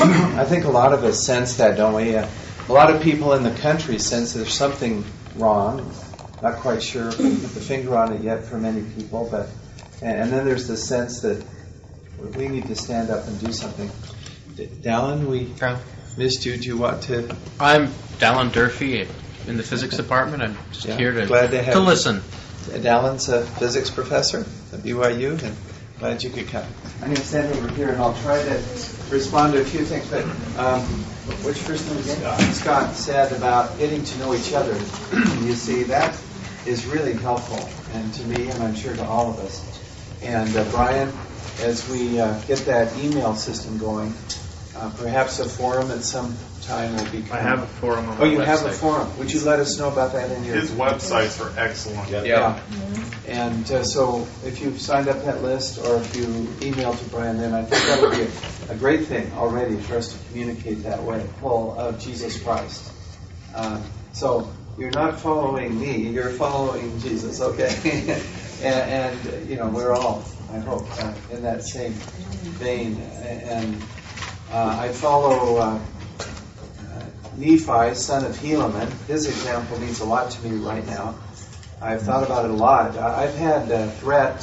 I think a lot of us sense that, don't we? A lot of people in the country sense there's something wrong. Not quite sure if we put the finger on it yet for many people, but and then there's the sense that we need to stand up and do something. Dallin, we missed you. Do you want to? I'm Dallin Durfee in the physics department. I'm just here to listen. Dallin's a physics professor at BYU, and glad you could come. I'm going to stand over here, and I'll try to respond to a few things. But what's your first name again? Scott said about getting to know each other. You see, that is really helpful, and to me, and I'm sure to all of us. And Brian, as we get that email system going, perhaps a forum at some time will be. I have a forum on my website. Oh, you have a forum. Would you let us know about that in your... His websites are excellent. Yeah. And so if you've signed up that list or if you email to Brian, then I think that would be a great thing already for us to communicate that way, full of Jesus Christ. So you're not following me, you're following Jesus, okay? and you know, we're all, I hope, in that same vein. And I follow Nephi, son of Helaman. His example means a lot to me right now. I've thought about it a lot. I've had a threat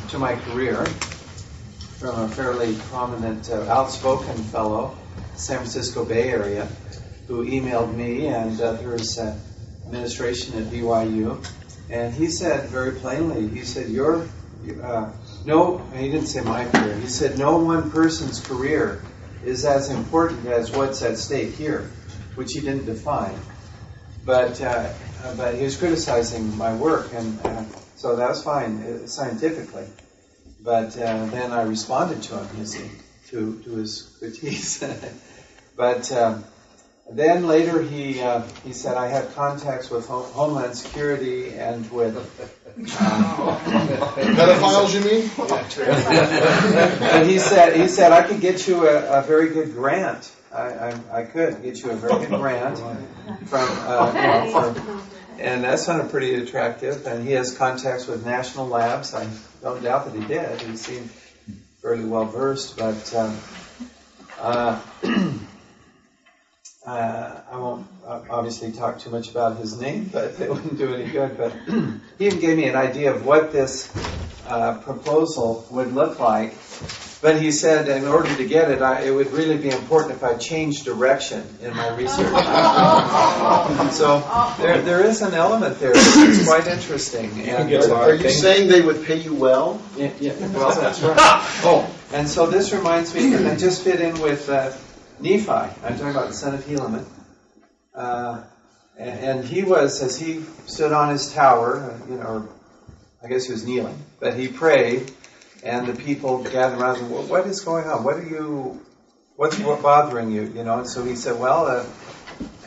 to my career from a fairly prominent, outspoken fellow, San Francisco Bay Area, who emailed me and others administration at BYU. And he said very plainly, he said, no, he didn't say my career. He said, no one person's career is as important as what's at stake here, which he didn't define. But he was criticizing my work, and so that was fine scientifically. But then I responded to him, you see, to his critiques. But then later he said, I had contacts with Homeland Security and with... pedophiles, you mean? And he said, I could get you a very good grant. I could get you a very good grant and that sounded pretty attractive. And he has contacts with national labs. I don't doubt that he did. He seemed fairly well versed, but I won't obviously talk too much about his name, but it wouldn't do any good. But he even gave me an idea of what this proposal would look like. But he said in order to get it, it would really be important if I changed direction in my research. So there is an element there that's quite interesting. And are you saying they would pay you well? Yeah, well, that's right. Oh, and so this reminds me, and I just fit in with Nephi. I'm talking about the son of Helaman. And he was, as he stood on his tower, I guess he was kneeling, but he prayed. And the people gathered around and said, well, what is going on? What's bothering you? And so he said, well,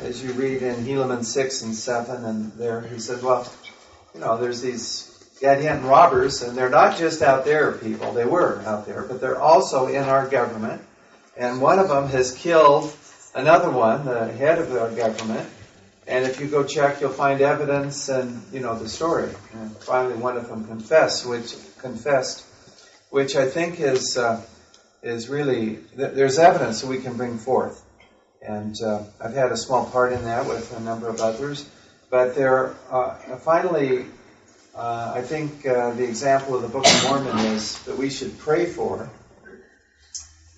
as you read in Helaman 6 and 7, and there he said, well, there's these Gadianton robbers, and they're not just out there, people. They were out there, but they're also in our government. And one of them has killed another one, the head of our government. And if you go check, you'll find evidence and, the story. And finally, one of them confessed, which I think is really, there's evidence that we can bring forth. And I've had a small part in that with a number of others. But there, finally, I think the example of the Book of Mormon is that we should pray for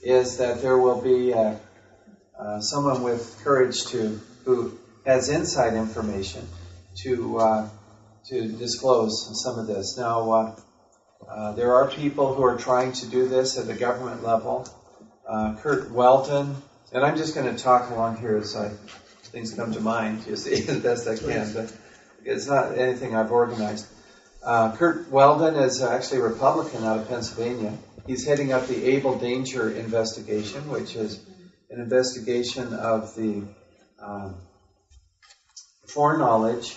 is that there will be someone with courage who has inside information to disclose some of this. Now, there are people who are trying to do this at the government level. Kurt Weldon, and I'm just going to talk along here as things come to mind, you see, as best I can, but it's not anything I've organized. Kurt Weldon is actually a Republican out of Pennsylvania. He's heading up the Able Danger investigation, which is an investigation of the foreknowledge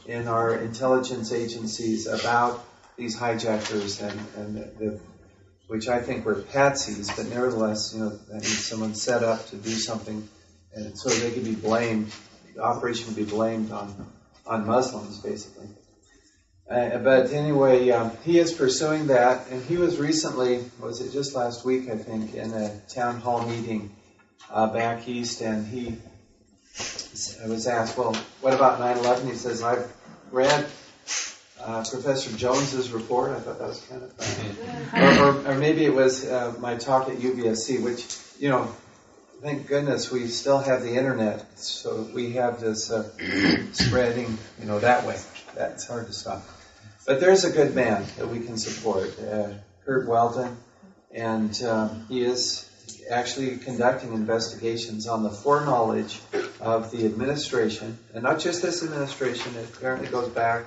in our intelligence agencies about these hijackers and which I think were patsies, but nevertheless, that means someone set up to do something, and so they could be blamed. The operation could be blamed on Muslims, basically. But anyway, he is pursuing that, and he was recently, was it just last week, I think, in a town hall meeting back east, and he was asked, well, what about 9/11? He says, I've read Professor Jones's report. I thought that was kind of funny. Or maybe it was my talk at UBSC, which, thank goodness we still have the internet, so we have this spreading, that way. That's hard to stop. But there's a good man that we can support, Kurt Weldon, and he is actually conducting investigations on the foreknowledge of the administration, and not just this administration, it apparently goes back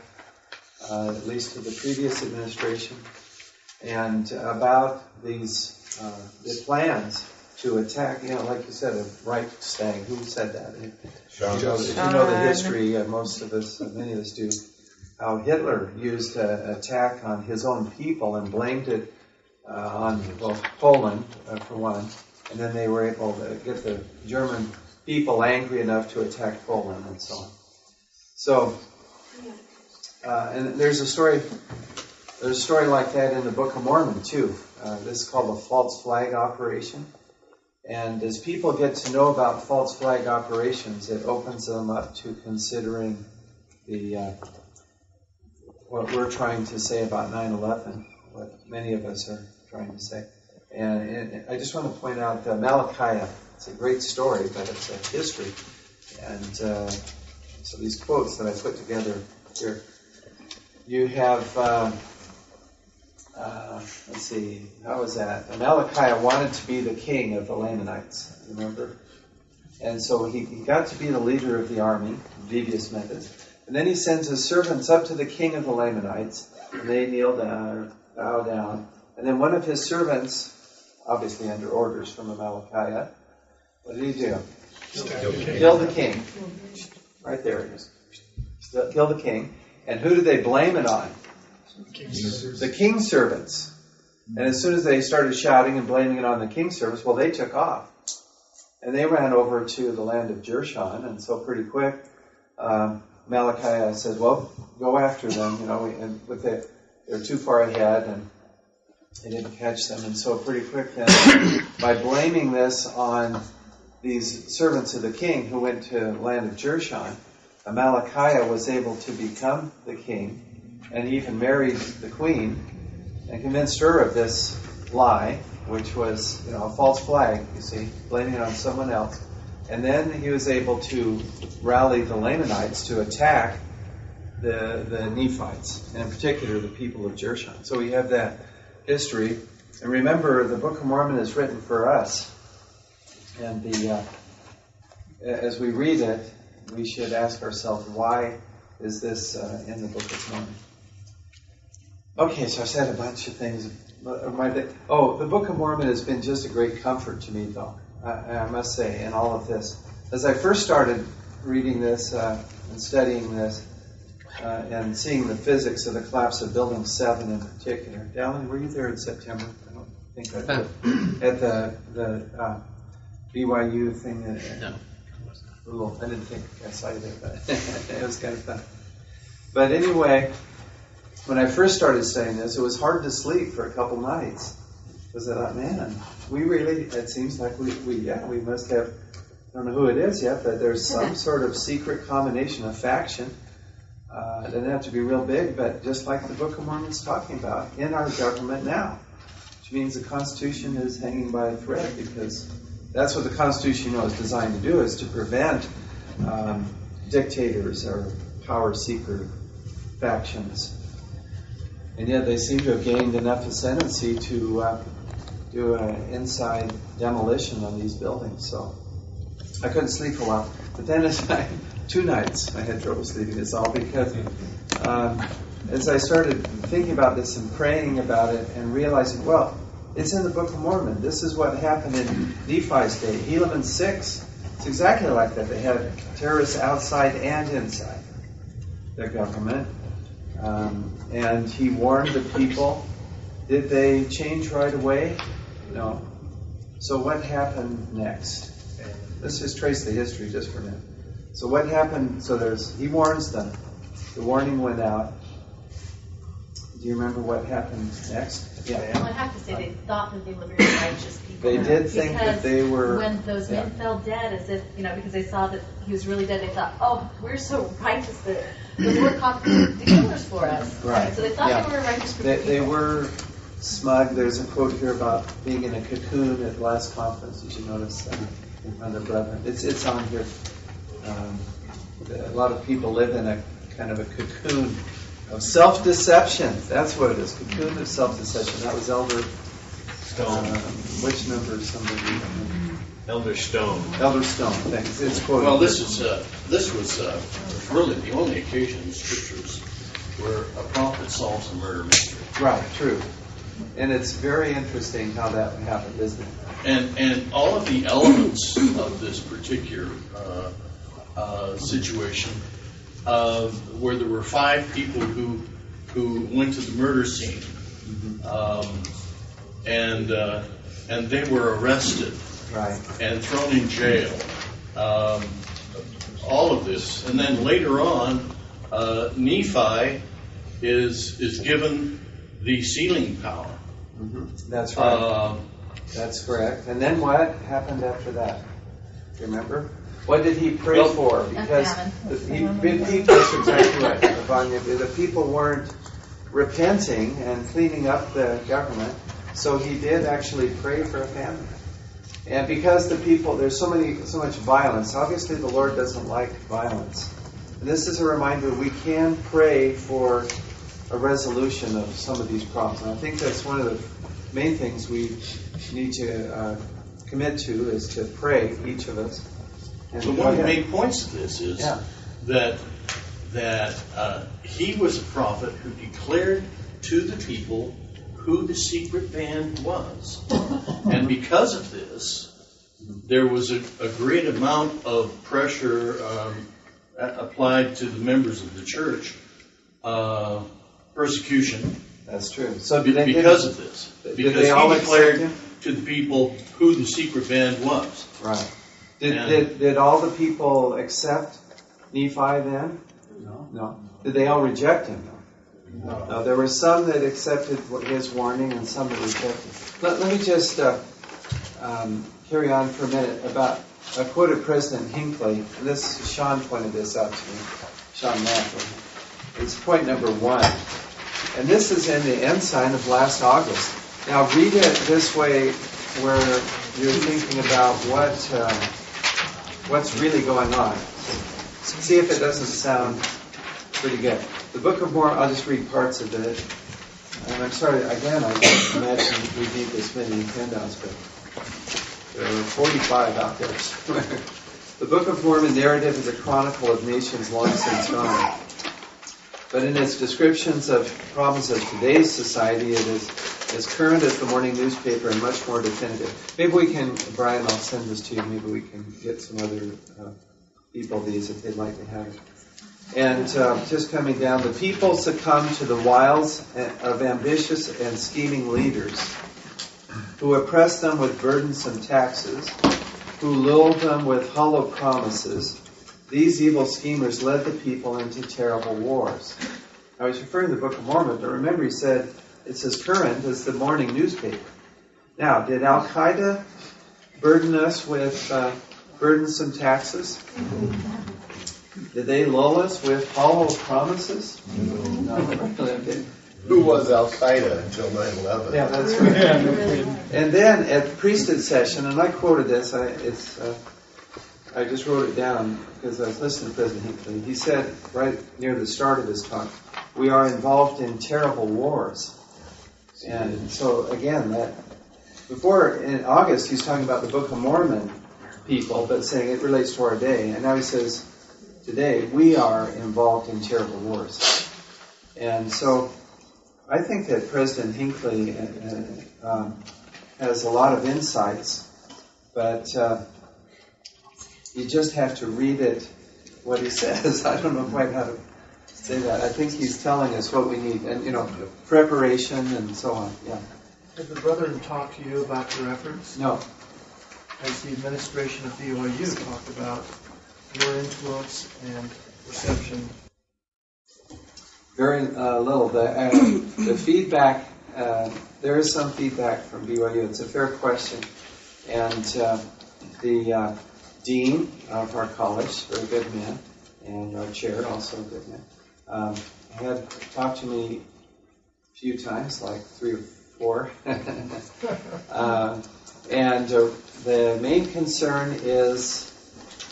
at least to the previous administration, and about these the plans to attack, like you said, a Reichstag. Who said that? If you know the history, most of us, many of us do, how Hitler used an attack on his own people and blamed it on, Poland, for one, and then they were able to get the German people angry enough to attack Poland and so on. So, and there's a story like that in the Book of Mormon too. This is called the false flag operation. And as people get to know about false flag operations, it opens them up to considering what we're trying to say about 9/11, what many of us are trying to say. And I just want to point out Malachi. It's a great story, but it's a history. And so these quotes that I put together here. You have, let's see, how was that? Malachi wanted to be the king of the Lamanites, remember? And so he got to be the leader of the army, devious methods. And then he sends his servants up to the king of the Lamanites, and they kneel down or bow down. And then one of his servants, obviously under orders from Malachi, what did he do? Kill the king. Right there it is. Kill the king. And who did they blame it on? The king's servants. And as soon as they started shouting and blaming it on the king's servants, well, they took off. And they ran over to the land of Jershon, and so pretty quick, Malachi says, well, go after them, and they're too far ahead, and they didn't catch them. And so pretty quick then, by blaming this on these servants of the king who went to the land of Jershon, Malachi was able to become the king, and he even married the queen and convinced her of this lie, which was, a false flag, you see, blaming it on someone else. And then he was able to rally the Lamanites to attack the Nephites, and in particular the people of Jershon. So we have that history. And remember, the Book of Mormon is written for us. And as we read it, we should ask ourselves, why is this in the Book of Mormon? Okay, so I said a bunch of things. The Book of Mormon has been just a great comfort to me, though, I must say, in all of this. As I first started reading this and studying this and seeing the physics of the collapse of Building 7 in particular. Dallin, were you there in September? I don't think I did. At the BYU thing? No. I didn't think I saw you there, but it was kind of fun. But anyway, when I first started studying this, it was hard to sleep for a couple nights. Because I thought, man, it seems like we must have, I don't know who it is yet, but there's some sort of secret combination of faction. It doesn't have to be real big, but just like the Book of Mormon is talking about, in our government now. Which means the Constitution is hanging by a thread, because that's what the Constitution is designed to do, is to prevent dictators or power-seeker factions. And yet they seem to have gained enough ascendancy to do an inside demolition on these buildings. So I couldn't sleep for a while. But then 2 nights I had trouble sleeping. It's all because as I started thinking about this and praying about it and realizing, well, it's in the Book of Mormon. This is what happened in Nephi's day. Helaman 6, it's exactly like that. They had terrorists outside and inside their government. And he warned the people. Did they change right away? No. So what happened next? Let's just trace the history just for a minute. So what happened? So he warns them. The warning went out. Do you remember what happened next? Yeah. Well, I have to say, they thought that they were very righteous people. They did think that they were. When those men fell dead, as if, because they saw that he was really dead, they thought, oh, we're so righteous that the Lord caught the killers for us. Right. So they thought they were a righteous group of people. They were smug. There's a quote here about being in a cocoon at the last conference. Did you notice in front of the brethren? It's on here. A lot of people live in a kind of a cocoon of self-deception. That's what it is. Cocoon of self-deception. That was Elder Stone. Which number? Somebody. Elder Stone. Elder Stone. Thanks. It's quoted. Well, this was really the only occasion in the Scriptures where a prophet solves a murder mystery. Right. True. And it's very interesting how that happened, isn't it? And all of the elements of this particular situation, where there were 5 people who went to the murder scene, and they were arrested, right, and thrown in jail. All of this, and then later on, Nephi is given the sealing power. That's right. That's correct. And then what happened after that? Do you remember? What did he pray for? Because that's exactly right, Vanya. The people weren't repenting and cleaning up the government, so he did actually pray for a famine. And because the people, there's so much violence. Obviously, the Lord doesn't like violence. And this is a reminder we can pray for a resolution of some of these problems. And I think that's one of the main things we need to commit to is to pray, each of us. And so one of the main points of this is that he was a prophet who declared to the people who the secret band was. And because of this, there was a great amount of pressure applied to the members of the church, persecution. That's true. So because of this. Because he declared to the people who the secret band was. Right. Did all the people accept Nephi then? No. Did they all reject him? No. There were some that accepted his warning and some that rejected. Let me just carry on for a minute about a quote of President Hinckley. Sean pointed this out to me. Sean Matthew. It's point number 1. And this is in the Ensign of last August. Now read it this way where you're thinking about what's really going on. See if it doesn't sound pretty good. The Book of Mormon, I'll just read parts of it. And I'm sorry, again, I don't imagine we need this many handouts, but there are 45 out there. The Book of Mormon narrative is a chronicle of nations long since gone. But in its descriptions of problems of today's society, it is as current as the morning newspaper and much more definitive. Maybe we can, Brian, I'll send this to you. Maybe we can get some other people these if they'd like to have it. And just coming down, the people succumb to the wiles of ambitious and scheming leaders who oppress them with burdensome taxes, who lulled them with hollow promises. These evil schemers led the people into terrible wars. I was referring to the Book of Mormon, but remember he said it's as current as the morning newspaper. Now, did Al-Qaeda burden us with burdensome taxes? Did they lull us with hollow promises? No. Who was Al-Qaeda until 9/11? Yeah, that's right. And then at the priesthood session, and I quoted this, I just wrote it down because I was listening to President Hinckley. He said right near the start of his talk, we are involved in terrible wars. And so again, before in August he's talking about the Book of Mormon people, but saying it relates to our day. And now he says, today we are involved in terrible wars. And so I think that President Hinckley has a lot of insights, but you just have to read it, what he says. I don't know quite how to say that. I think he's telling us what we need, and preparation and so on. Yeah. Did the brethren talk to you about your efforts? No. Has the administration of BYU talked about your influence and reception? Very little. The feedback, there is some feedback from BYU. It's a fair question. And the dean of our college, very good man, and our chair, also a good man, had talked to me a few times, like 3 or 4. And the main concern is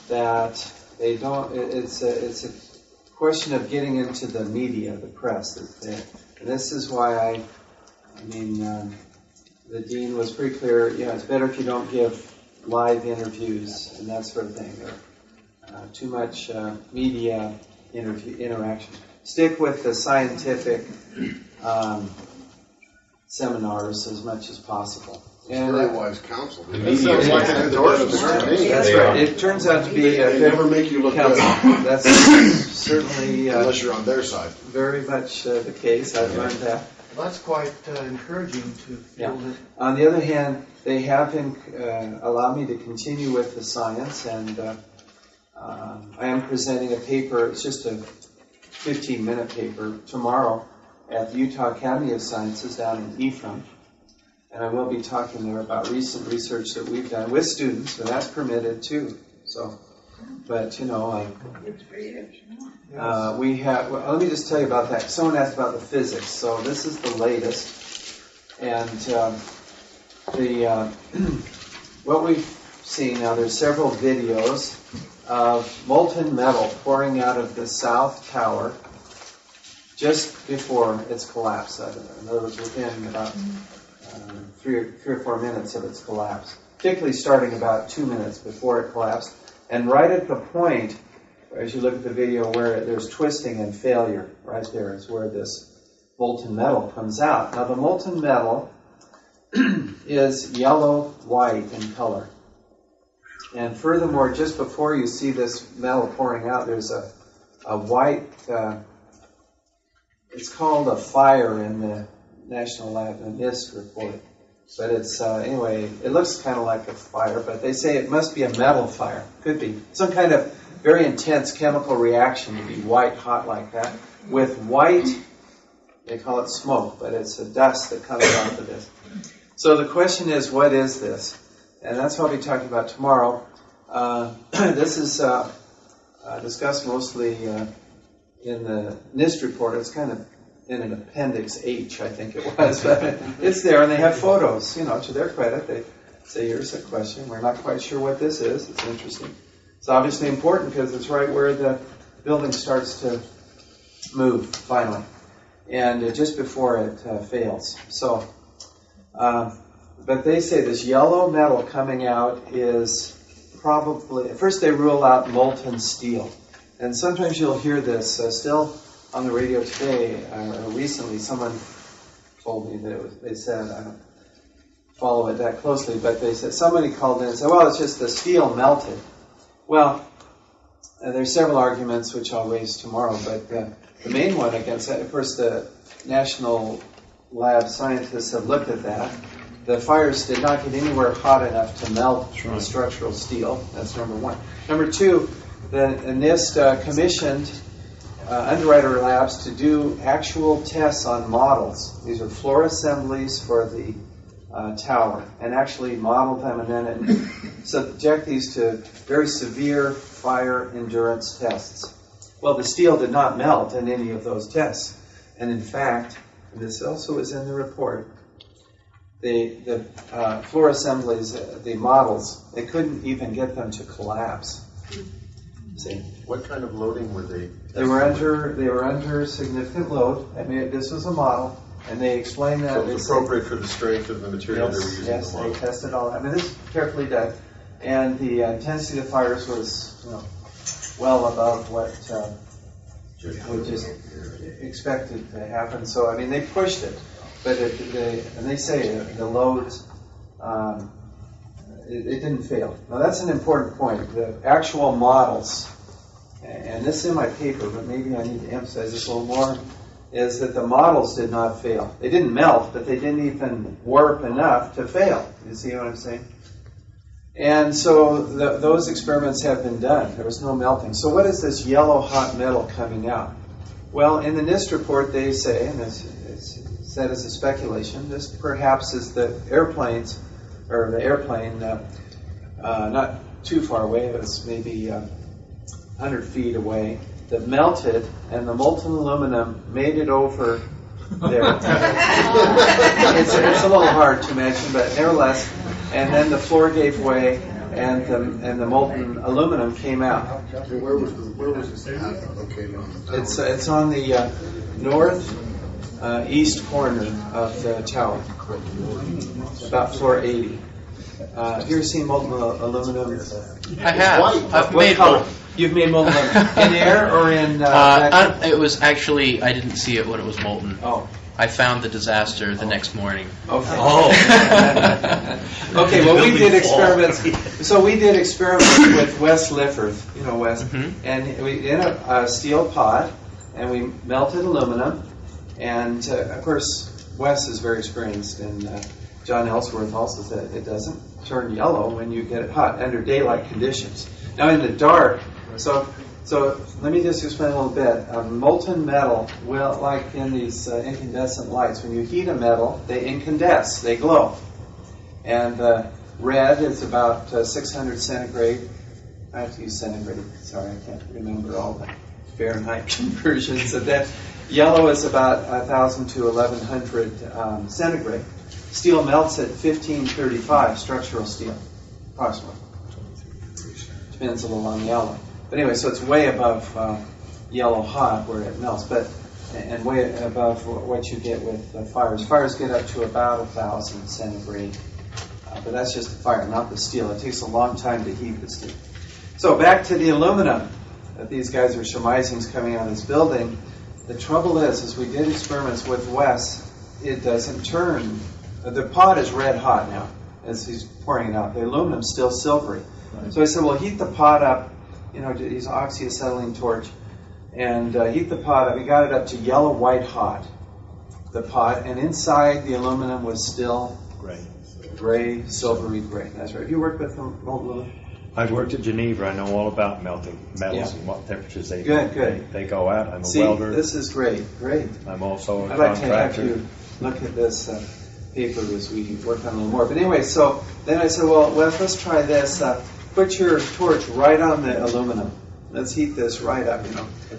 that they don't, it's a question of getting into the media, the press. And this is why the dean was pretty clear, it's better if you don't give live interviews and that sort of thing, or too much media interaction. Stick with the scientific seminars as much as possible. And very wise counsel. That sounds like an endorsement to me. That's right. It turns out to be a They good never make you look counsel. good. That's certainly Unless you're on their side. very much the case. I've learned that. Well, that's quite encouraging to feel that. On the other hand, they have been allowed me to continue with the science, and I am presenting a paper. It's just a 15-minute paper tomorrow at the Utah Academy of Sciences down in Ephraim. And I will be talking there about recent research that we've done with students, and that's permitted too. So, but we have. Well, let me just tell you about that. Someone asked about the physics. So this is the latest, and what we've seen now. There's several videos of molten metal pouring out of the south tower just before its collapse. In other words, within about 3 or 4 minutes of its collapse, particularly starting about 2 minutes before it collapsed, and right at the point, as you look at the video, where there's twisting and failure, right there is where this molten metal comes out. Now the molten metal is yellow-white in color. And furthermore, just before you see this metal pouring out, there's a white, it's called a fire in the National Lab, the NIST report. But it's, anyway, it looks kind of like a fire, but they say it must be a metal fire. Could be. Some kind of very intense chemical reaction to be white hot like that. With white, they call it smoke, but it's a dust that comes off of this. So the question is, what is this? And that's what I'll be talking about tomorrow. This is discussed mostly in the NIST report. It's kind of in an Appendix H, I think it was. But it's there, and they have photos. To their credit, they say, here's a question. We're not quite sure what this is. It's interesting. It's obviously important because it's right where the building starts to move, finally. And just before it fails. So, but they say this yellow metal coming out is probably, at first they rule out molten steel. And sometimes you'll hear this still on the radio today, or recently, someone told me that they said, I don't follow it that closely, but they said, somebody called in and said, well, it's just the steel melted. Well, there's several arguments which I'll raise tomorrow, but the main one against that, of course, the National Lab scientists have looked at that. The fires did not get anywhere hot enough to melt the structural steel. That's number one. Number two, the NIST commissioned Underwriter Labs to do actual tests on models. These are floor assemblies for the tower, and actually model them and then subject these to very severe fire endurance tests. Well, the steel did not melt in any of those tests. And in fact, and this also is in the report, the floor assemblies, the models, they couldn't even get them to collapse. See? What kind of loading were they? They were under significant load. I mean, this was a model, and they explained that. So it's appropriate for the strength of the material they were using. Yes, the model. they tested all that. I mean, this is carefully done, and the intensity of the fires was, well above what we just expected to happen. So, I mean, they pushed it, but and they say the loads. It didn't fail. Now that's an important point. The actual models, and this is in my paper, but maybe I need to emphasize this a little more, is that the models did not fail. They didn't melt, but they didn't even warp enough to fail. You see what I'm saying? And so those experiments have been done. There was no melting. So what is this yellow hot metal coming out? Well, in the NIST report, they say, and it's said as a speculation, this perhaps is the airplane, not too far away, it was maybe 100 feet away, that melted, and the molten aluminum made it over there. It's a little hard to imagine, but nevertheless, and then the floor gave way, and the molten aluminum came out. Where was this located on the tower? It's on the north east corner of the tower, about floor 80. Have you ever seen molten aluminum? I have. I've What made color? one. You've made molten aluminum in air or in? It was actually, I didn't see it when it was molten. Oh. I found the disaster the next morning. Okay. Oh. Okay, well, we did experiments. So we did experiments with Wes Lifford, you know Wes, and we in a steel pot, and we melted aluminum, and of course Wes is very experienced, and John Ellsworth also said it doesn't turn yellow when you get it hot under daylight conditions. Now in the dark, so let me just explain a little bit. Molten metal, well, like in these incandescent lights, when you heat a metal, they incandesce, they glow. And red is about 600 centigrade. I have to use centigrade. Sorry, I can't remember all the Fahrenheit conversions of that. Yellow is about 1,000 to 1,100 centigrade. Steel melts at 1535, structural steel, approximately. Depends a little on the yellow. But anyway, so it's way above yellow hot where it melts, and way above what you get with fires. Fires get up to about 1,000 centigrade, but that's just the fire, not the steel. It takes a long time to heat the steel. So back to the aluminum that these guys are surmising is coming out of this building. The trouble is we did experiments with Wes, it doesn't turn. The pot is red hot now as he's pouring it out. The aluminum's still silvery. Right. So I said, well, heat the pot up. Use oxyacetylene torch, and heat the pot up. We got it up to yellow white hot, the pot, and inside the aluminum was still gray, silvery gray. That's right. Have you worked with molten aluminum? I've worked at Geneva. I know all about melting metals and what temperatures they go at. I'm a welder. This is great. I'm also a I'd like contractor. to have you look at this paper as we work on a little more. But anyway, so then I said, well, let's try this. Put your torch right on the aluminum. Let's heat this right up,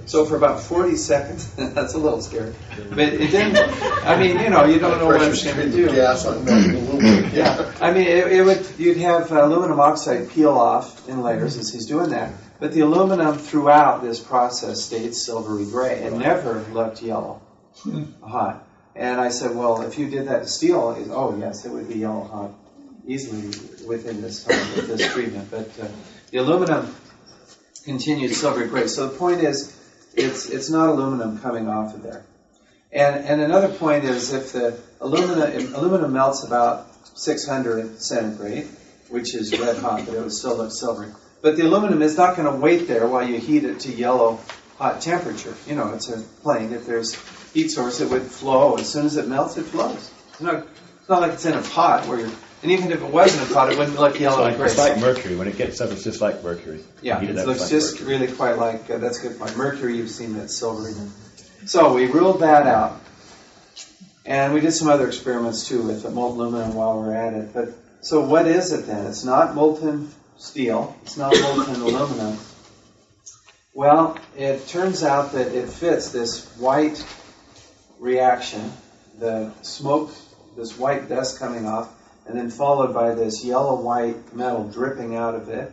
So for about 40 seconds, that's a little scary. But it didn't, you don't know what it's going to do. Gas on aluminum. Yeah, you'd have aluminum oxide peel off in layers as he's doing that. But the aluminum throughout this process stayed silvery gray and never looked yellow hot. And I said, well, if you did that to steel, yes, it would be yellow hot easily within this time with this treatment. But the aluminum continued silvery gray. So the point is, it's not aluminum coming off of there. And another point is, if the aluminum melts about 600 centigrade, which is red hot, but it would still look silvery. But the aluminum is not going to wait there while you heat it to yellow hot temperature. It's a plane. If there's heat source, it would flow. As soon as it melts, it flows. It's not like it's in a pot where and even if it wasn't a pot, it wouldn't look yellow and gray. It's like mercury. When it gets up, it's just like mercury. Yeah, it looks just really quite like, that's a good point. Mercury, you've seen that silvery. So we ruled that out. And we did some other experiments too with the molten aluminum while we're at it. But so what is it then? It's not molten steel. It's not molten aluminum. Well, it turns out that it fits this white reaction, the smoke, this white dust coming off, and then followed by this yellow-white metal dripping out of it.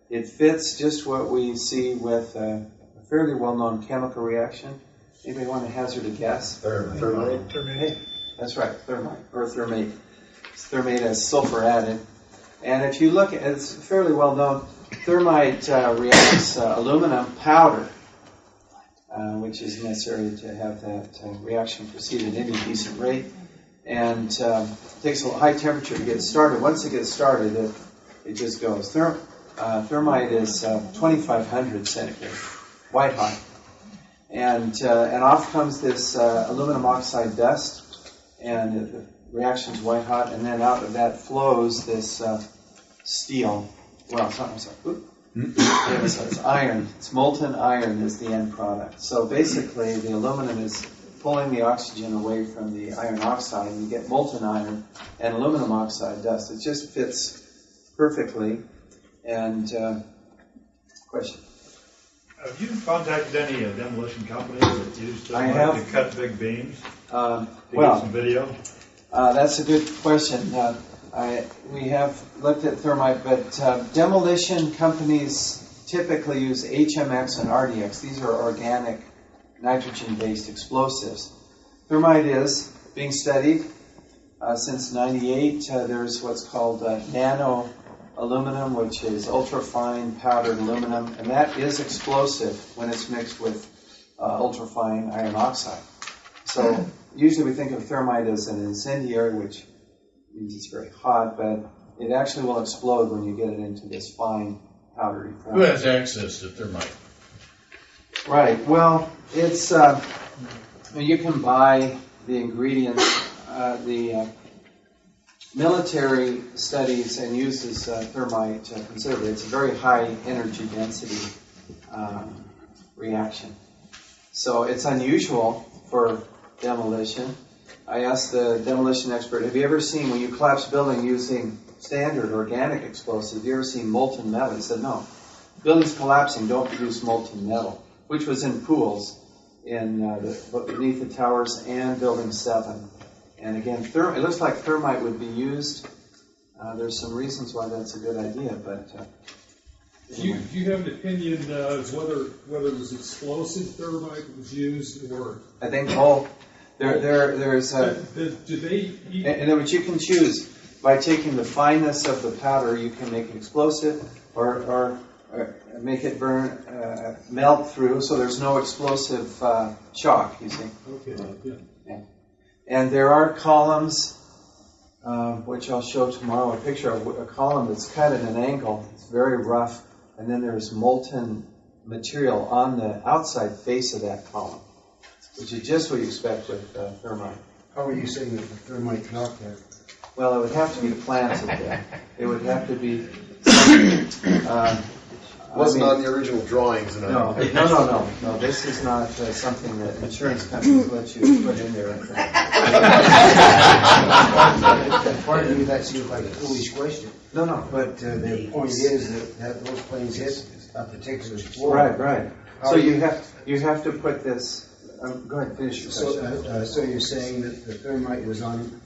It fits just what we see with a fairly well-known chemical reaction. Anybody want to hazard a guess? Thermite. Hey, that's right, thermite, or thermate. Thermate has sulfur added. And if you look at it, it's fairly well-known. Thermite reacts aluminum powder, which is necessary to have that reaction proceed at any decent rate. And it takes a high temperature to get started. Once it gets started, it just goes. Thermite is 2,500 centigrade, white hot. And off comes this aluminum oxide dust, and the reaction's white hot, and then out of that flows this steel. Well, Yeah, so it's iron. It's molten iron is the end product. So basically, the aluminum is pulling the oxygen away from the iron oxide, and you get molten iron and aluminum oxide dust. It just fits perfectly. And question? Have you contacted any demolition companies that use thermite to cut big beams? Get some video? That's a good question. We have looked at thermite, but demolition companies typically use HMX and RDX. These are organic nitrogen-based explosives. Thermite is being studied since '98. There's what's called nano aluminum, which is ultra-fine powdered aluminum, and that is explosive when it's mixed with ultra-fine iron oxide. So usually we think of thermite as an incendiary, which means it's very hot, but it actually will explode when you get it into this fine powdery form. Who has access to thermite? Right. Well, it's you can buy the ingredients. The military studies and uses thermite considerably. It's a very high energy density reaction. So it's unusual for demolition. I asked the demolition expert, have you ever seen, when you collapse a building using standard organic explosives, have you ever seen molten metal? He said, no. Buildings collapsing don't produce molten metal, which was in pools beneath the towers and Building 7. And again, it looks like thermite would be used. There's some reasons why that's a good idea, but... Do you have an opinion as whether it was explosive thermite that was used, or... I think both. There's do they... In other words, you can choose. By taking the fineness of the powder, you can make it explosive, or make it burn, melt through, so there's no explosive shock, you see. Okay, yeah. And there are columns, which I'll show tomorrow, a picture of a column that's cut at an angle. It's very rough, and then there's molten material on the outside face of that column, which is just what you expect with thermite. How are you saying that the thermite got there? Well, it would have to be planted there. It would have to be... wasn't on the original drawings. No. This is not something that insurance companies let you put in there. Pardon me, that seems like a foolish question. No. But the point is that those planes hit a particular floor. Right. So you have to put this... go ahead, finish your question. So you're saying that the thermite was on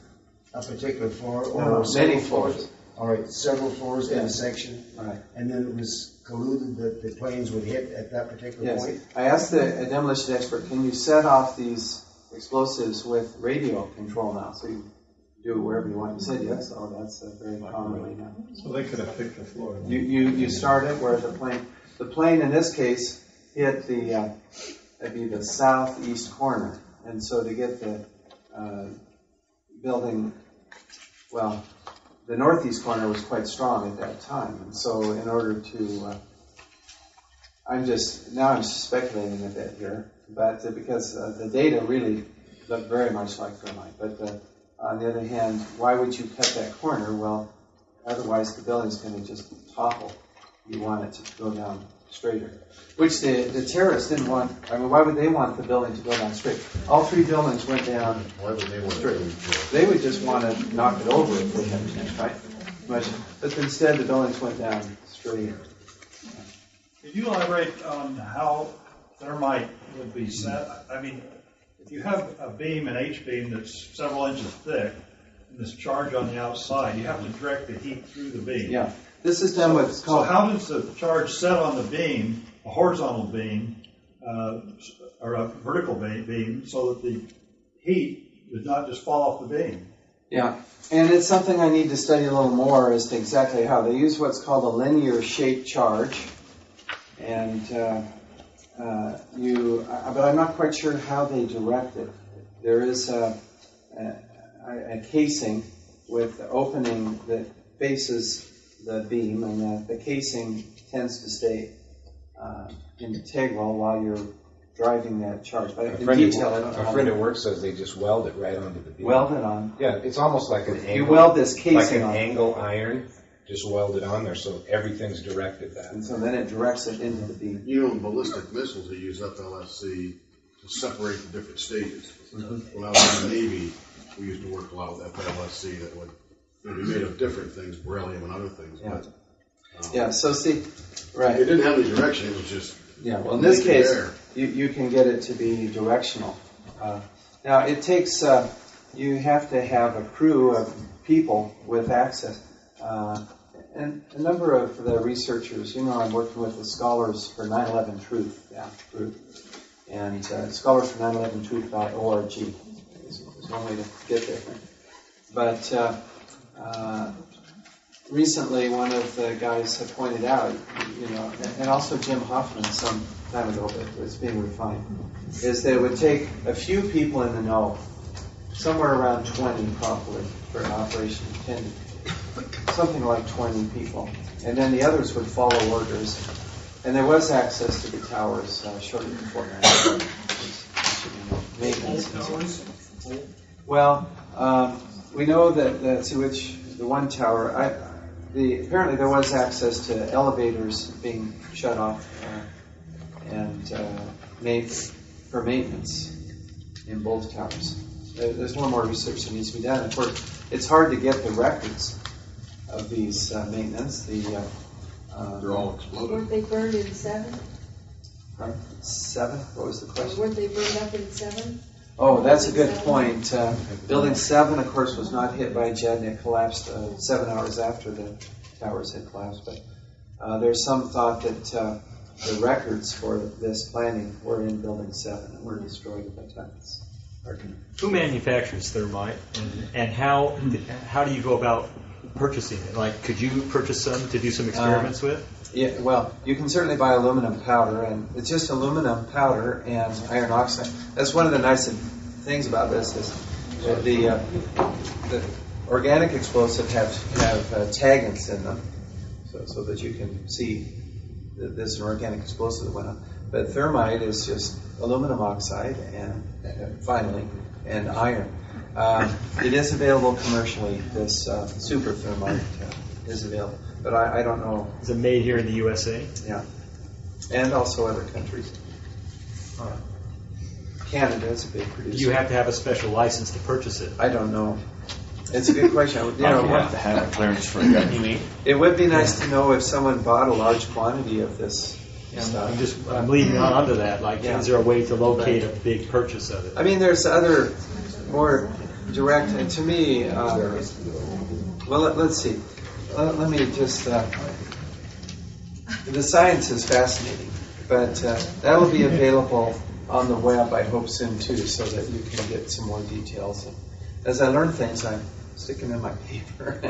a particular floor, or no, many floors? All right, several floors in a section. Right. And then it was colluded that the planes would hit at that particular point? I asked the demolition expert, can you set off these explosives with radio control now? So you do wherever you want. He said yes. Oh, that's very common right now. So they could have picked the floor. You start it where the plane in this case hit that'd be the southeast corner. And so to get the building, well, the northeast corner was quite strong at that time, and so in order to, I'm speculating a bit here, but because the data really look very much like thermite. But on the other hand, why would you cut that corner? Well, otherwise the building's going to just topple. You want it to go down straighter, which the terrorists didn't want. I mean, why would they want the building to go down straight? All three buildings went down. Why would they want straight? They would just want to knock it over if they had a chance, right? But instead, the buildings went down straight. Could you elaborate on how thermite would be set? I mean, if you have a beam, an H-beam that's several inches thick, and this charge on the outside, you have to direct the heat through the beam. Yeah. This is done what's called... So how does the charge set on the beam, a horizontal beam, or a vertical beam, so that the heat does not just fall off the beam? Yeah, and it's something I need to study a little more as to exactly how. They use what's called a linear shape charge, and but I'm not quite sure how they direct it. There is a casing with the opening that faces the beam, and the casing tends to stay integral while you're driving that charge. But in detail, a friend at work says they just weld it right onto the beam. Weld it on. Yeah, it's almost like an angle. You weld this casing like an on. angle iron. just welded on there, so everything's directed that. And so then it directs it into the beam. You know, in ballistic missiles, they use FLSC to separate the different stages. When I was in the Navy, we used to work a lot with FLSC that would be made of different things, beryllium and other things. Yeah. But, Yeah, so see, right. It didn't have any direction, it was just... Yeah, well, in this case, you can get it to be directional. Now, it takes, you have to have a crew of people with access. And a number of the researchers, I'm working with the Scholars for 9/11 Truth group. And Scholars for 9/11truth.org is one way to get there. But recently, one of the guys had pointed out, and also Jim Hoffman some time ago, but it's being refined, is that it would take a few people in the know, somewhere around 20 probably, for an operation intended. Something like 20 people. And then the others would follow orders. And there was access to the towers shortly before that. Maintenance. Well, we know that to which the one tower, apparently there was access to elevators being shut off and made for maintenance in both towers. There's one more research that needs to be done. Of course, it's hard to get the records of these maintenance. They're all exploded. Weren't they burned in 7? Right? 7? What was the question? Weren't they burned up in 7? Oh, that's a good point. Building 7, of course, was not hit by a jet, and it collapsed 7 hours after the towers had collapsed. But there's some thought that the records for this planning were in Building 7 and were destroyed at that time. Who manufactures thermite, and how do you go about purchasing it? Like, could you purchase some to do some experiments with? Yeah, well, you can certainly buy aluminum powder, and it's just aluminum powder and iron oxide. That's one of the nice things about this is the organic explosives have tagans in them, so that you can see that this is an organic explosive that went on. But thermite is just aluminum oxide and finally, and iron. It is available commercially. This super thermite is available, but I don't know. Is it made here in the USA? Yeah, and also other countries. Canada is a big producer. Do you have to have a special license to purchase it? I don't know. It's a good question. You have to have a clearance for it. It would be nice to know if someone bought a large quantity of this stuff. I'm leading on to that. Like, is there a way to locate a big purchase of it? I mean, there's other more direct, and to me, well, let's see. Let me just. The science is fascinating, but that will be available on the web, I hope, soon too, so that you can get some more details. And as I learn things, I'm sticking in my paper.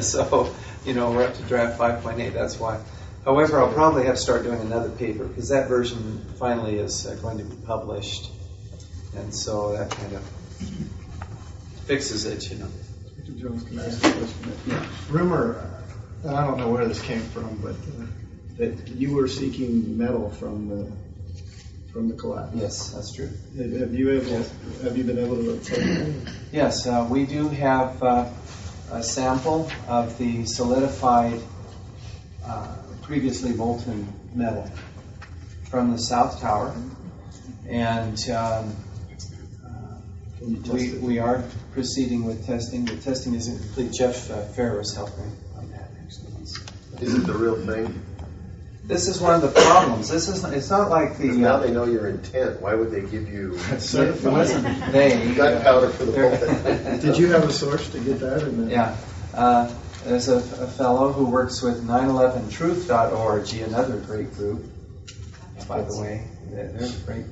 So, we're up to draft 5.8. That's why. However, I'll probably have to start doing another paper because that version finally is going to be published, and so that kind of fixes it, Mr. Jones, can I ask a question? Yeah. Rumor, and I don't know where this came from, but that you were seeking metal from the collapse. Yes, that's true. Have you been able to obtain it? Yes, we do have a sample of the solidified previously molten metal from the South Tower, and we are proceeding with testing. The testing isn't complete. Jeff Farrow is helping on that, actually. Is it the real thing? This is one of the problems. It's not like the... now they know your intent. Why would they give you... It wasn't they. Gunpowder for the bullet. Did you have a source to get that? Yeah. There's a fellow who works with 9/11truth.org, another great group, by the way. There's a great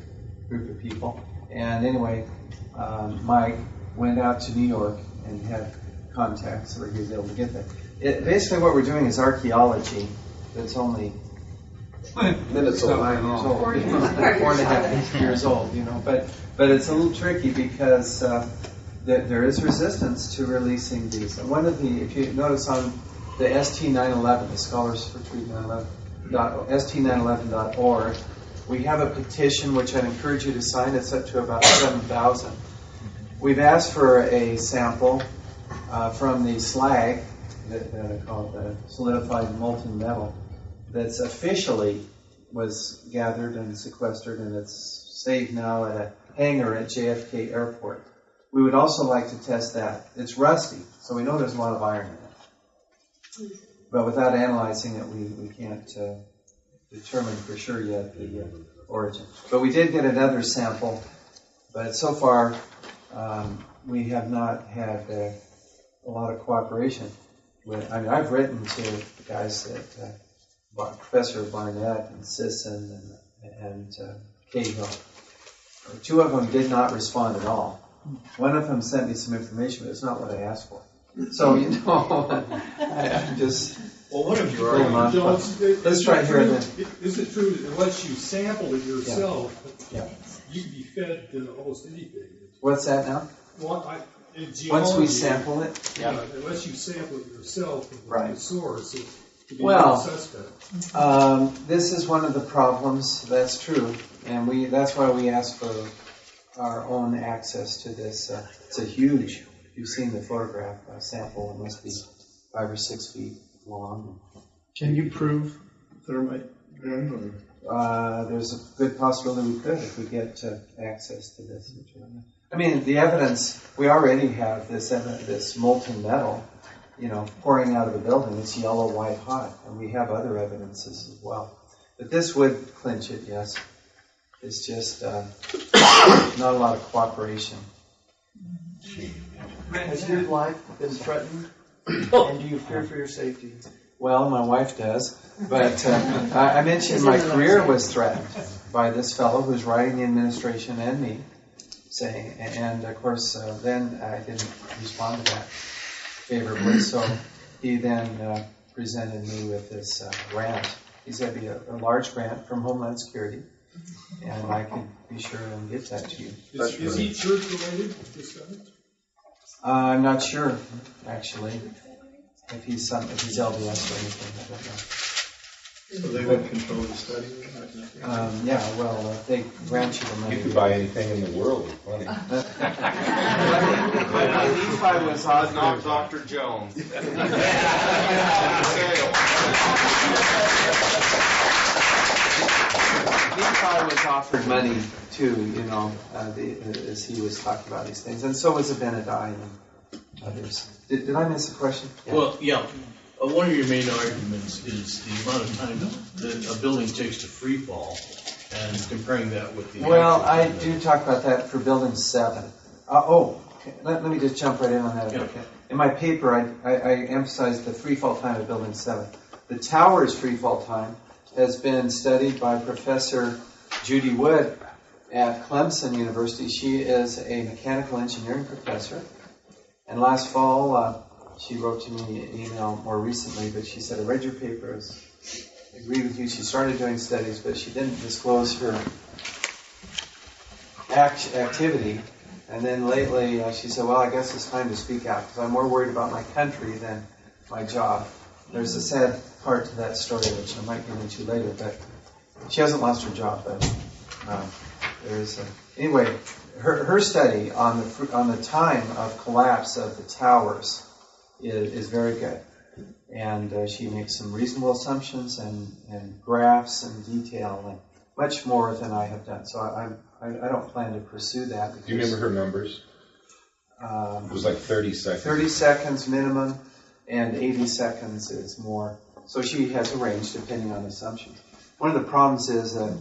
group of people. And anyway, Mike went out to New York and had contacts so that he was able to get that. Basically what we're doing is archaeology that's only minutes old, 9 years old, 4.5 years old, but it's a little tricky because there is resistance to releasing these. And one of the, if you notice on the ST911, the Scholars for Truth 911, ST911.org, we have a petition which I'd encourage you to sign. It's up to about 7,000. We've asked for a sample from the slag that I call the solidified molten metal that's officially was gathered and sequestered, and it's saved now at a hangar at JFK Airport. We would also like to test that. It's rusty, so we know there's a lot of iron in it. But without analyzing it, we can't determine for sure yet the origin. But we did get another sample, but so far we have not had a lot of cooperation with. I mean, I've written to guys at Professor Barnett and Sisson and Cahill. Two of them did not respond at all. One of them sent me some information, but it's not what I asked for. So, I'm just... Well, what have you Let's try here then. Is it true that unless you sample it yourself, you can be fed to almost anything? What's that now? Well, once we sample it? Yeah, unless you sample it yourself from the source, it can be suspect. This is one of the problems. That's true. And that's why we ask for our own access to this. It's a huge, you've seen the photograph sample. It must be 5 or 6 feet long. Can you prove thermite? There's a good possibility we could if we get access to this material. I mean, the evidence, we already have this molten metal, pouring out of the building. It's yellow, white hot, and we have other evidences as well. But this would clinch it, yes. It's just not a lot of cooperation. Has your life been threatened? And do you fear for your safety? Well, my wife does. But I mentioned my career was threatened by this fellow who's writing the administration and me, saying, and of course, then I didn't respond to that favorably. So he then presented me with this grant. He said it'd be a large grant from Homeland Security. And I can be sure and get that to you. Is he church related, this guy? I'm not sure, actually, if he's LDS or anything. I don't know. So they would control the study? Yeah, well, if they grant you the money. You could buy anything in the world with money. Nephi was offered. Not Dr. Jones. Nephi was offered money too, as he was talking about these things, and so was Abinadi and others. Did I miss a question? Yeah. Well, yeah. One of your main arguments is the amount of time that a building takes to free fall, and comparing that with the. Well, I do talk about that for Building 7. Let me just jump right in on that. Okay. In my paper, I emphasized the free fall time of Building 7. The tower's free fall time has been studied by Professor Judy Wood at Clemson University. She is a mechanical engineering professor. And last fall, she wrote to me an email more recently, but she said, I read your papers, I agree with you. She started doing studies, but she didn't disclose her activity. And then lately, she said, well, I guess it's time to speak out, because I'm more worried about my country than my job. There's a sad part to that story, which I might get into later, but she hasn't lost her job, but anyway, her study on the time of collapse of the towers is very good, and she makes some reasonable assumptions and graphs and detail, and much more than I have done. So I don't plan to pursue that. Do you remember her numbers? It was like 30 seconds. 30 seconds minimum, and 80 seconds is more. So she has a range depending on assumptions. One of the problems is that...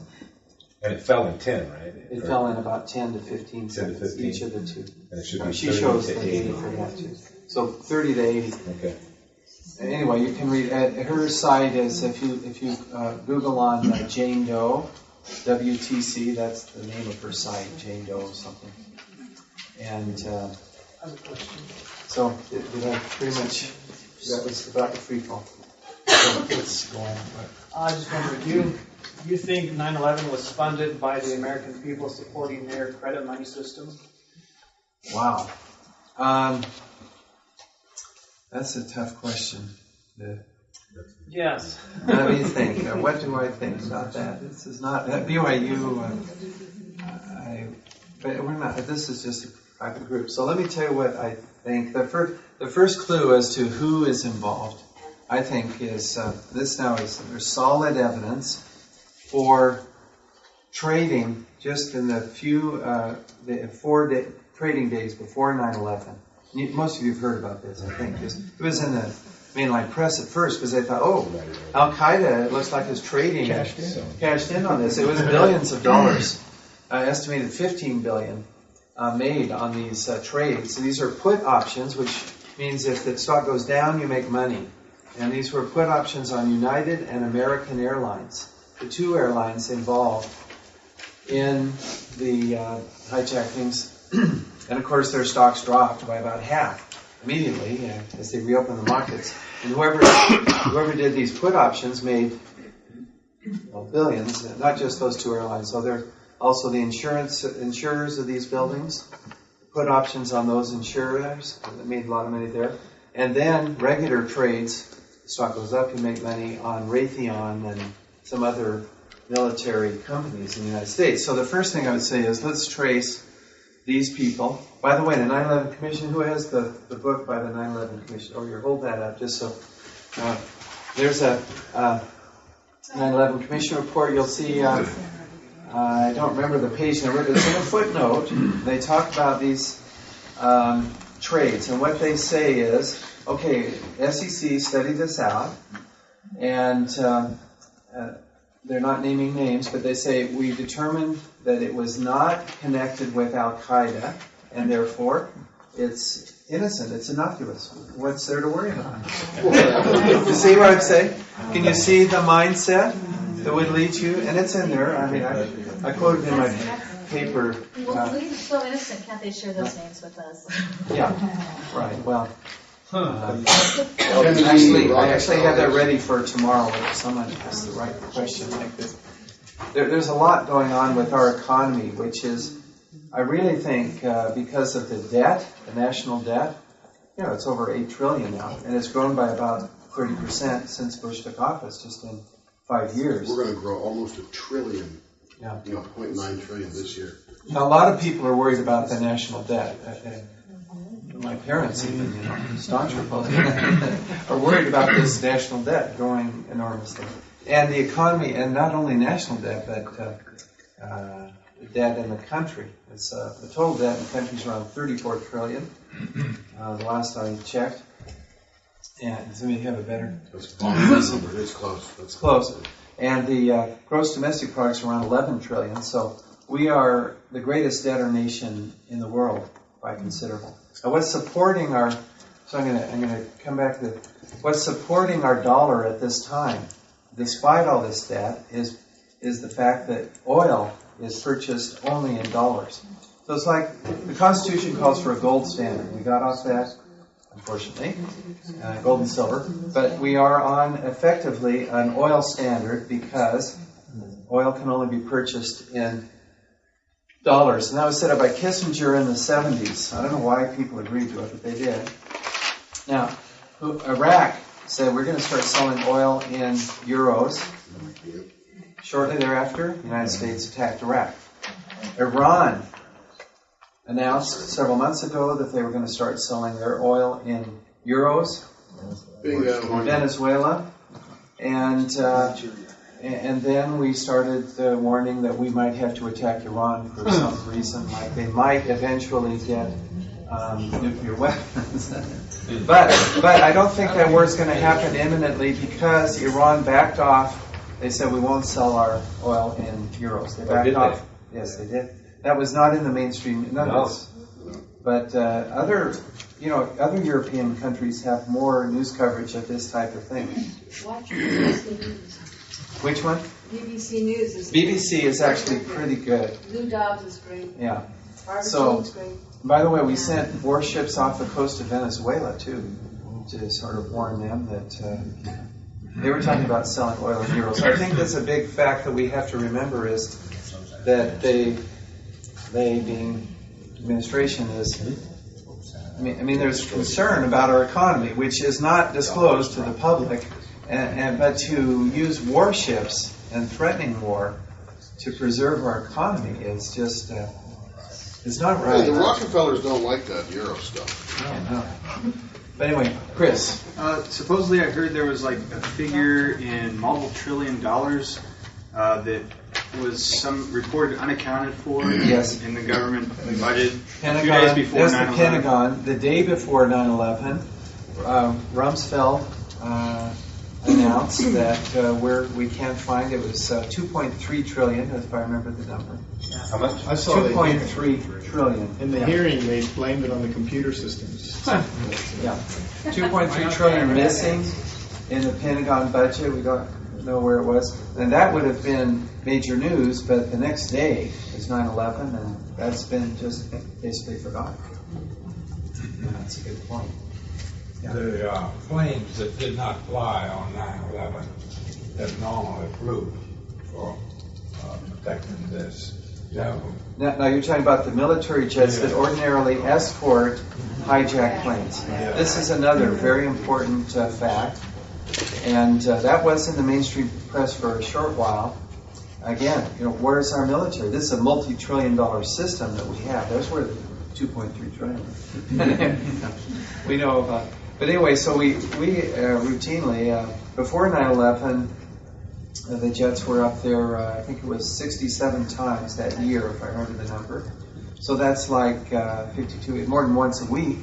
And it fell in 10, right? It fell in about 10 to 15 seconds, 10 to 15. Each of the two. And it should be she shows the data for that too. So 30 to 80. Okay. Anyway, you can read, her site is, if you Google on Jane Doe, WTC, that's the name of her site, Jane Doe or something. And I have a question. So, did I pretty much, that was about the free fall. So let's go on. I just wonder, do you think 9/11 was funded by the American people supporting their credit money system? Wow. That's a tough question. Yes. Let me think. What do I think about that? This is not at BYU. But we're not. This is just a private group. So let me tell you what I think. the first clue as to who is involved, I think, is this now is there's solid evidence for trading just in the few, the 4 trading days before 9/11. Most of you have heard about this, I think. It was in the mainline press at first because they thought, oh, Al-Qaeda, it looks like is trading, cashed in on this. It was billions of dollars, estimated 15 billion made on these trades. So these are put options, which means if the stock goes down, you make money. And these were put options on United and American Airlines, the two airlines involved in the hijackings. And of course, their stocks dropped by about half immediately as they reopened the markets. And whoever did these put options made billions, not just those two airlines. So they're also the insurers of these buildings, put options on those insurers, that made a lot of money there. And then regular trades, the stock goes up, you make money on Raytheon and some other military companies in the United States. So the first thing I would say is let's trace these people. By the way, the 9/11 Commission, who has the book by the 9/11 Commission? Oh, you hold that up just so. There's a 9/11 Commission report. You'll see, I don't remember the page number, but it's in a footnote. They talk about these trades. And what they say is, okay, SEC studied this out, and they're not naming names, but they say we determined that it was not connected with Al-Qaeda, and therefore it's innocent, it's innocuous. What's there to worry about? You see what I'm saying? Can you see the mindset that would lead you? And it's in there. I mean, I quoted in my paper. Well, we are so innocent. Can't they share those names with us? Yeah, right. Well, I actually had that ready for tomorrow if someone asks the right question like this. There's a lot going on with our economy, which is, I really think, because of the debt, the national debt, it's over $8 trillion now, and it's grown by about 30% since Bush took office, just in 5 years. We're going to grow almost $1 trillion, 0.9 trillion this year. Now, a lot of people are worried about the national debt. My parents even, staunch Republicans, are worried about this national debt growing enormously. And the economy, and not only national debt, but the debt in the country. It's, the total debt in the country is around $34 trillion, the last I checked. And does anybody have a better? That's number. It's close. It's close. And the gross domestic product is around $11 trillion. So we are the greatest debtor nation in the world by considerable. Now, what's supporting our? So I'm going to come back to what's supporting our dollar at this time, despite all this debt, is the fact that oil is purchased only in dollars. So it's like the Constitution calls for a gold standard. We got off that, unfortunately, gold and silver, but we are on effectively an oil standard because oil can only be purchased in dollars. And that was set up by Kissinger in the 70s. I don't know why people agreed to it, but they did. Now, Iraq said we're going to start selling oil in euros. Shortly thereafter, the United States attacked Iraq. Iran announced several months ago that they were going to start selling their oil in euros. Venezuela. And then we started warning that we might have to attack Iran for some reason, like they might eventually get nuclear weapons. But I don't think that war is going to happen imminently because Iran backed off. They said we won't sell our oil in euros. They backed off. Yes, they did. That was not in the mainstream. But other European countries have more news coverage of this type of thing. Watch BBC News. Which one? BBC News. BBC is actually pretty good. Lou Dobbs is great. Yeah. Barbara Jean's great. By the way, we sent warships off the coast of Venezuela, too, to sort of warn them that they were talking about selling oil in euros. I think that's a big fact that we have to remember is that they being administration is, I mean, there's concern about our economy, which is not disclosed to the public, but to use warships and threatening war to preserve our economy is just, it's not right. Hey, the Rockefellers don't like that Euro stuff. No. But anyway, Chris. Supposedly I heard there was like a figure in multiple $trillion that was some reported unaccounted for in the government budget Pentagon, 2 days before 9/11. That's the Pentagon. The day before 9/11, Rumsfeld announced that we can't find it was 2.3 trillion, if I remember the number. How much? I saw 2.3 trillion. In the hearing, they blamed it on the computer systems. Yeah, 2.3 trillion missing in the Pentagon budget. We don't know where it was, and that would have been major news. But the next day is 9/11, and that's been just basically forgotten. Yeah, that's a good point. Yeah. The planes that did not fly on 9/11 that normally flew for protecting this. Yeah. Now you're talking about the military jets that ordinarily escort hijacked planes. This is another very important fact, and that was in the mainstream press for a short while. Again, where's our military? This is a multi-trillion-dollar system that we have. That's where the 2.3 trillion. We know about. But anyway, so we routinely before 9/11. The jets were up there, I think it was 67 times that year, if I remember the number. So that's like 52, more than once a week,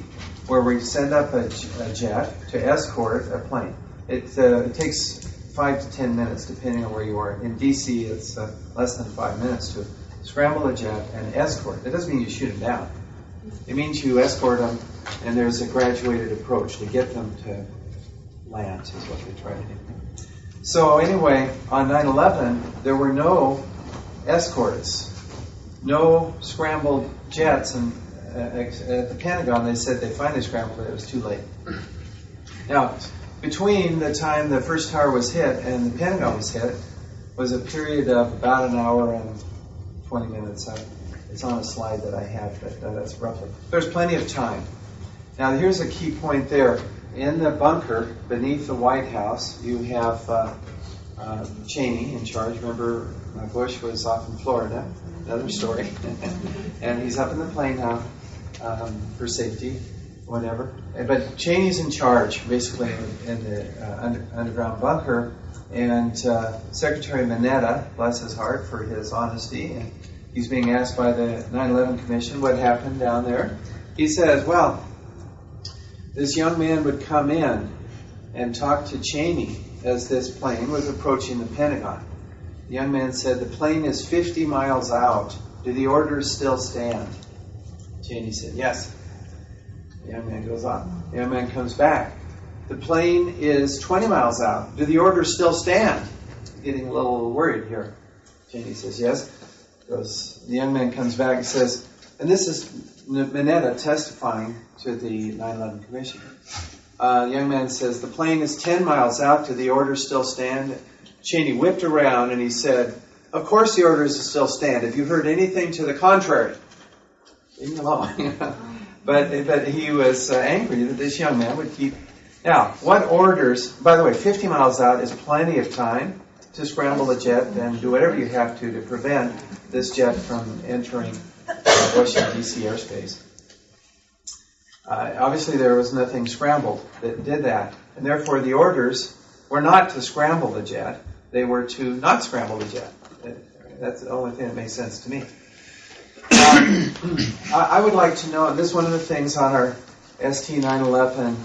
where we send up a jet to escort a plane. It takes 5 to 10 minutes, depending on where you are. In D.C., it's less than 5 minutes to scramble a jet and escort. That doesn't mean you shoot them down. It means you escort them, and there's a graduated approach to get them to land, is what they try to do. So anyway, on 9/11, there were no escorts, no scrambled jets, and at the Pentagon they said they finally scrambled it. It was too late. Now, between the time the first tower was hit and the Pentagon was hit was a period of about an hour and 20 minutes. It's on a slide that I have, but that's roughly. There's plenty of time. Now, here's a key point there. In the bunker beneath the White House, you have Cheney in charge. Remember, Bush was off in Florida, another story. And he's up in the plane now for safety, whatever. But Cheney's in charge, basically, in the underground bunker. And Secretary Mineta, bless his heart for his honesty, and he's being asked by the 9/11 Commission what happened down there. He says, well, this young man would come in and talk to Cheney as this plane was approaching the Pentagon. The young man said, the plane is 50 miles out. Do the orders still stand? Cheney said, yes. The young man goes on. The young man comes back. The plane is 20 miles out. Do the orders still stand? Getting a little worried here. Cheney says, yes. The young man comes back and says, and this is Mineta testifying to the 9/11 Commission. The young man says, the plane is 10 miles out. Do the orders still stand? Cheney whipped around and he said, of course the orders still stand. Have you heard anything to the contrary? Leave me alone. But he was angry that this young man would keep. Now, what orders, by the way, 50 miles out is plenty of time to scramble a jet and do whatever you have to prevent this jet from entering Washington, D.C. airspace. Obviously, there was nothing scrambled that did that. And therefore, the orders were not to scramble the jet. They were to not scramble the jet. That's the only thing that makes sense to me. I would like to know, and this is one of the things on our ST 9/11,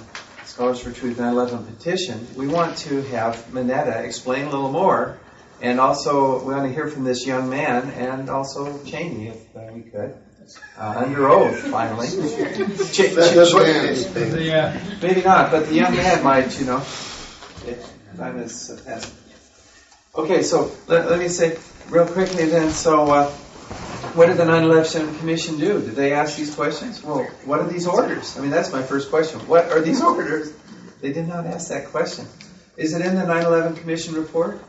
Scholars for Truth 9/11 petition, we want to have Mineta explain a little more. And also, we want to hear from this young man and also Cheney, if we could. Under oath, finally. Maybe not, but the young man might, time is passing. Okay, so let me say real quickly then, so what did the 9/11 Commission do? Did they ask these questions? Well, what are these orders? I mean, that's my first question. What are these orders? They did not ask that question. Is it in the 9/11 Commission report?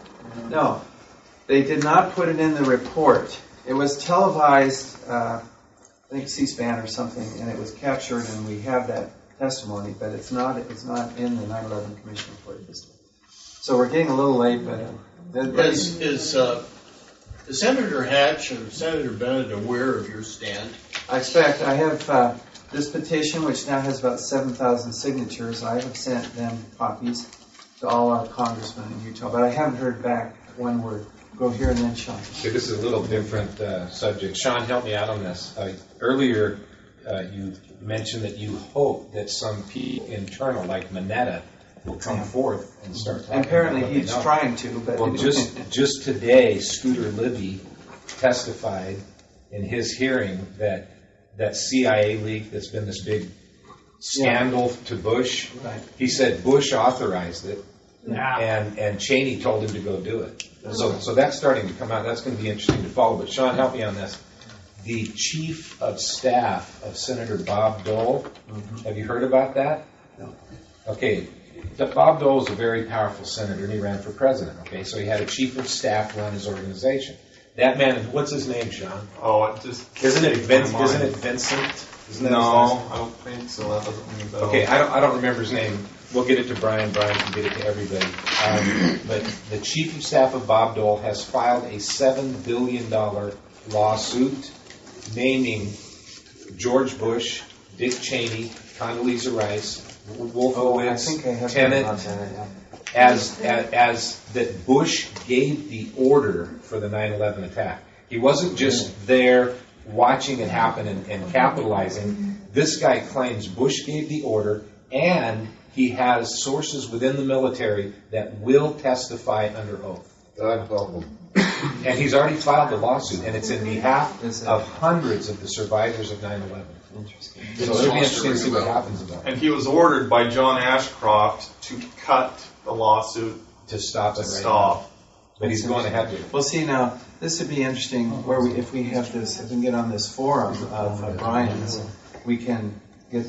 No. They did not put it in the report. It was televised, I think C-SPAN or something, and it was captured, and we have that testimony, but it's not in the 9/11 Commission report this time. So we're getting a little late, but... Is Senator Hatch or Senator Bennett aware of your stand? I expect I have this petition, which now has about 7,000 signatures, I have sent them copies to all our congressmen in Utah, but I haven't heard back one word. Go here and then Sean. Okay, this is a little different subject. Sean, help me out on this. Earlier, you mentioned that you hope that some people internal, like Mineta, will come forth and start talking. Apparently about he's trying to, but... Well, just today, Scooter Libby testified in his hearing that CIA leak that's been this big scandal to Bush, he said Bush authorized it, and Cheney told him to go do it. So that's starting to come out. That's going to be interesting to follow. But Sean, help me on this. The chief of staff of Senator Bob Dole, have you heard about that? No. Okay, Bob Dole is a very powerful senator, and he ran for president. Okay, so he had a chief of staff run his organization. That man, what's his name, Sean? Oh, it just isn't it Vincent? No, I don't think so. That doesn't ring a bell. Okay, I don't remember his name. We'll get it to Brian. Brian can get it to everybody. But the chief of staff of Bob Dole has filed a $7 billion lawsuit naming George Bush, Dick Cheney, Condoleezza Rice, Wolfowitz, Tenet, as that Bush gave the order for the 9/11 attack. He wasn't just there watching it happen and capitalizing. This guy claims Bush gave the order, and he has sources within the military that will testify under oath. And he's already filed the lawsuit, and it's in behalf of hundreds of the survivors of 9/11. Interesting. So it'll be interesting to see what happens about it. And he was ordered by John Ashcroft to cut the lawsuit to stop it. But he's going ahead with it. Well, see, now, this would be interesting where if we can get on this forum of Brian's, we can get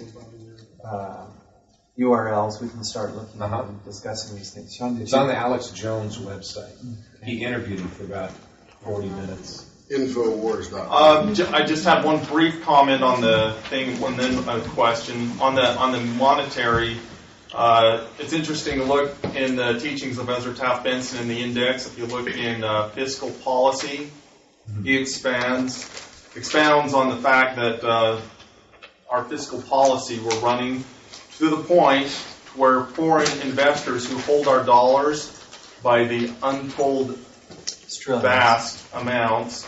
URLs, we can start looking at and discussing these things. Sean, it's on the Alex Jones website. He interviewed him for about 40 minutes. Infowars.com. I just have one brief comment on the thing, and then a question on the monetary. It's interesting to look in the teachings of Ezra Taft Benson in the index. If you look in fiscal policy, he expounds on the fact that our fiscal policy, we're running to the point where foreign investors who hold our dollars by the untold vast amounts